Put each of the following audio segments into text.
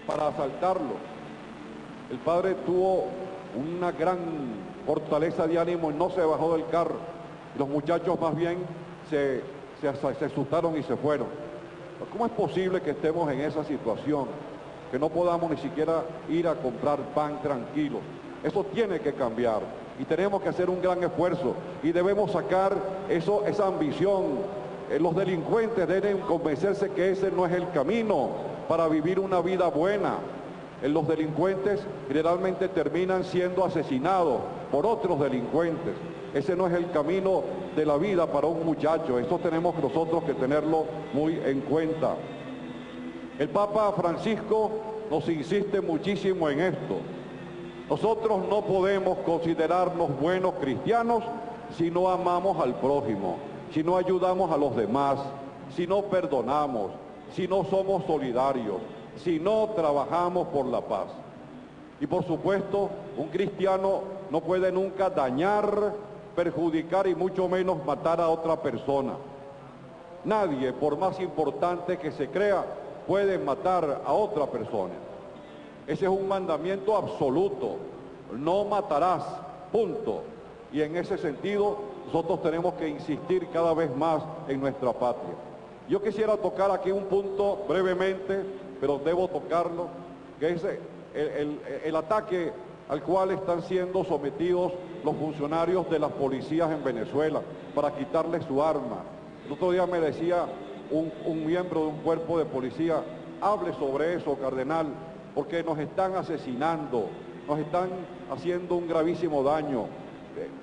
para asaltarlo. El padre tuvo una gran fortaleza de ánimo y no se bajó del carro. Los muchachos más bien se asustaron y se fueron. ¿Cómo es posible que estemos en esa situación? Que no podamos ni siquiera ir a comprar pan tranquilo. Eso tiene que cambiar y tenemos que hacer un gran esfuerzo y debemos sacar esa ambición. Los delincuentes deben convencerse que ese no es el camino para vivir una vida buena. Los delincuentes generalmente terminan siendo asesinados por otros delincuentes. Ese no es el camino de la vida para un muchacho. Eso tenemos nosotros que tenerlo muy en cuenta. El Papa Francisco nos insiste muchísimo en esto. Nosotros no podemos considerarnos buenos cristianos si no amamos al prójimo, si no ayudamos a los demás, si no perdonamos, si no somos solidarios, si no trabajamos por la paz. Y por supuesto, un cristiano no puede nunca dañar, perjudicar y mucho menos matar a otra persona. Nadie, por más importante que se crea, puede matar a otra persona. Ese es un mandamiento absoluto. No matarás, punto. Y en ese sentido, nosotros tenemos que insistir cada vez más en nuestra patria. Yo quisiera tocar aquí un punto brevemente, pero debo tocarlo, que es el ataque al cual están siendo sometidos los funcionarios de las policías en Venezuela para quitarles su arma. El otro día me decía un miembro de un cuerpo de policía, hable sobre eso, cardenal, porque nos están asesinando, nos están haciendo un gravísimo daño.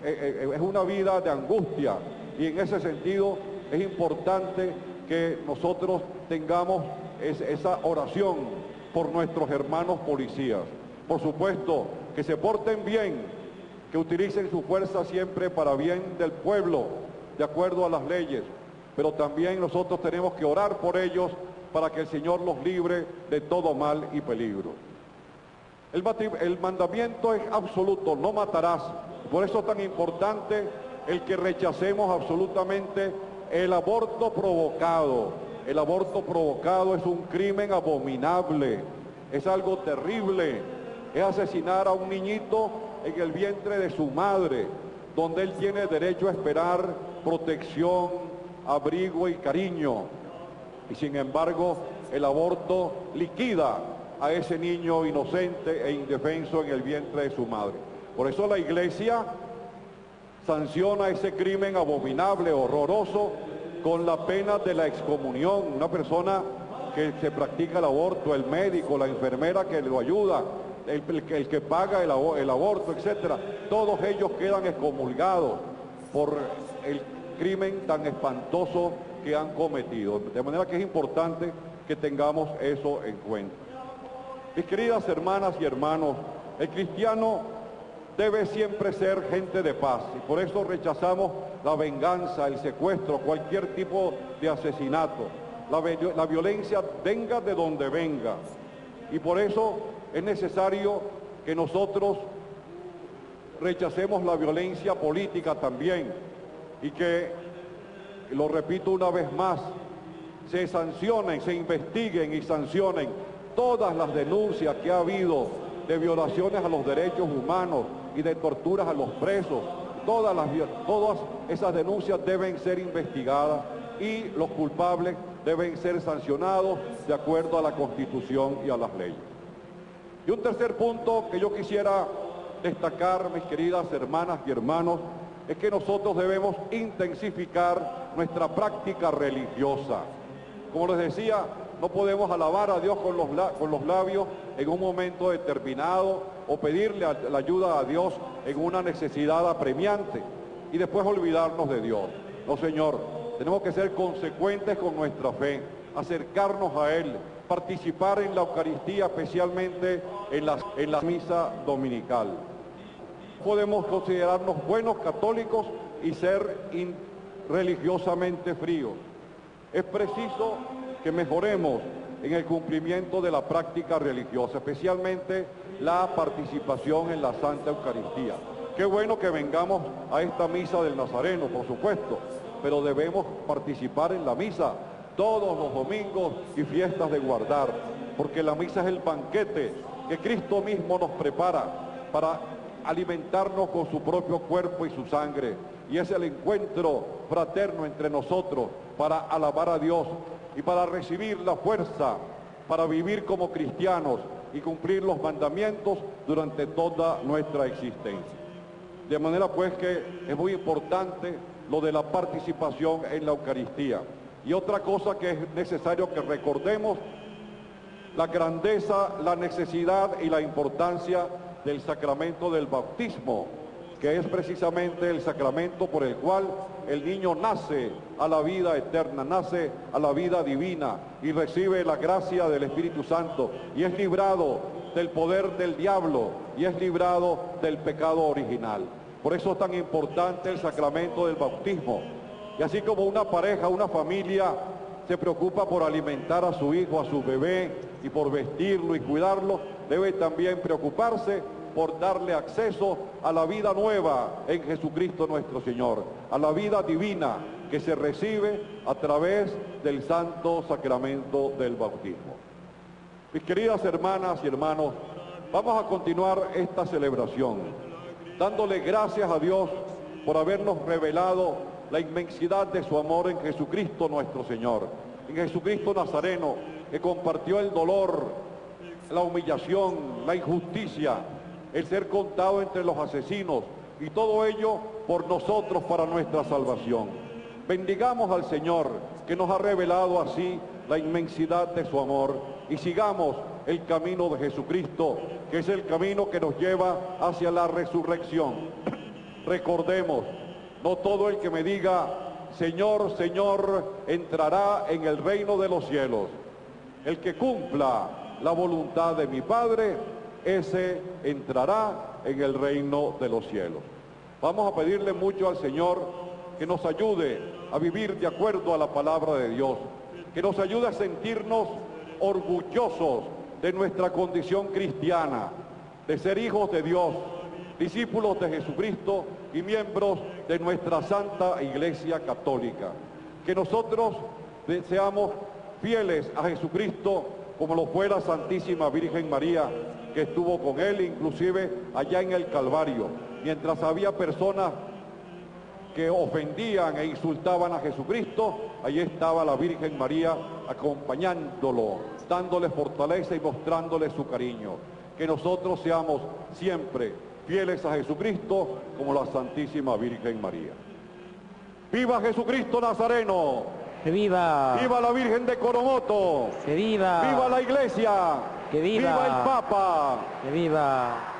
Es una vida de angustia y en ese sentido es importante que nosotros tengamos esa oración por nuestros hermanos policías. Por supuesto, que se porten bien, que utilicen su fuerza siempre para bien del pueblo, de acuerdo a las leyes, pero también nosotros tenemos que orar por ellos para que el Señor los libre de todo mal y peligro. El mandamiento es absoluto, no matarás. Por eso es tan importante el que rechacemos absolutamente el aborto provocado. El aborto provocado es un crimen abominable, es algo terrible, es asesinar a un niñito en el vientre de su madre, donde él tiene derecho a esperar protección, abrigo y cariño. Y sin embargo, el aborto liquida a ese niño inocente e indefenso en el vientre de su madre. Por eso la Iglesia sanciona ese crimen abominable, horroroso, con la pena de la excomunión. Una persona que se practica el aborto, el médico, la enfermera que lo ayuda, el que paga el aborto, etcétera, todos ellos quedan excomulgados por el crimen tan espantoso que han cometido. De manera que es importante que tengamos eso en cuenta. Mis queridas hermanas y hermanos, el cristiano debe siempre ser gente de paz y por eso rechazamos la venganza, el secuestro, cualquier tipo de asesinato. La violencia venga de donde venga y por eso es necesario que nosotros rechacemos la violencia política también y que, lo repito una vez más, se sancionen, se investiguen y sancionen todas las denuncias que ha habido de violaciones a los derechos humanos y de torturas a los presos. Todas esas denuncias deben ser investigadas y los culpables deben ser sancionados de acuerdo a la Constitución y a las leyes. Y un tercer punto que yo quisiera destacar, mis queridas hermanas y hermanos, es que nosotros debemos intensificar nuestra práctica religiosa. Como les decía, no podemos alabar a Dios con los labios en un momento determinado o pedirle la ayuda a Dios en una necesidad apremiante y después olvidarnos de Dios. No, Señor, tenemos que ser consecuentes con nuestra fe, acercarnos a Él, participar en la Eucaristía, especialmente en la misa dominical. Podemos considerarnos buenos católicos y ser religiosamente fríos. Es preciso que mejoremos en el cumplimiento de la práctica religiosa, especialmente la participación en la Santa Eucaristía. Qué bueno que vengamos a esta misa del Nazareno, por supuesto, pero debemos participar en la misa todos los domingos y fiestas de guardar. porque la misa es el banquete que Cristo mismo nos prepara para alimentarnos con su propio cuerpo y su sangre. Y es el encuentro fraterno entre nosotros para alabar a Dios y para recibir la fuerza para vivir como cristianos y cumplir los mandamientos durante toda nuestra existencia. De manera pues que es muy importante lo de la participación en la Eucaristía. Y otra cosa que es necesario que recordemos, la grandeza, la necesidad y la importancia del sacramento del bautismo, que es precisamente el sacramento por el cual el niño nace a la vida eterna, nace a la vida divina y recibe la gracia del Espíritu Santo y es librado del poder del diablo y es librado del pecado original. Por eso es tan importante el sacramento del bautismo. Y así como una pareja, una familia se preocupa por alimentar a su hijo, a su bebé y por vestirlo y cuidarlo, debe también preocuparse por darle acceso a la vida nueva en Jesucristo nuestro Señor, a la vida divina que se recibe a través del santo sacramento del bautismo. Mis queridas hermanas y hermanos, vamos a continuar esta celebración, dándole gracias a Dios por habernos revelado la inmensidad de su amor en Jesucristo nuestro Señor, en Jesucristo Nazareno, que compartió el dolor, la humillación, la injusticia, el ser contado entre los asesinos, y todo ello por nosotros para nuestra salvación. Bendigamos al Señor, que nos ha revelado así la inmensidad de su amor, y sigamos el camino de Jesucristo, que es el camino que nos lleva hacia la resurrección. Recordemos, no todo el que me diga, Señor, Señor, entrará en el reino de los cielos. El que cumpla la voluntad de mi Padre, ese entrará en el reino de los cielos. Vamos a pedirle mucho al Señor que nos ayude a vivir de acuerdo a la palabra de Dios, que nos ayude a sentirnos orgullosos de nuestra condición cristiana, de ser hijos de Dios, discípulos de Jesucristo y miembros de nuestra Santa Iglesia Católica. Que nosotros seamos fieles a Jesucristo como lo fue la Santísima Virgen María, que estuvo con él, inclusive allá en el Calvario, mientras había personas que ofendían e insultaban a Jesucristo, allí estaba la Virgen María acompañándolo, dándole fortaleza y mostrándole su cariño. Que nosotros seamos siempre fieles a Jesucristo como la Santísima Virgen María. ¡Viva Jesucristo Nazareno! ¡Que viva! ¡Viva la Virgen de Coromoto! ¡Que viva! ¡Viva la Iglesia! ¡Que viva! ¡Viva el Papa! ¡Que viva!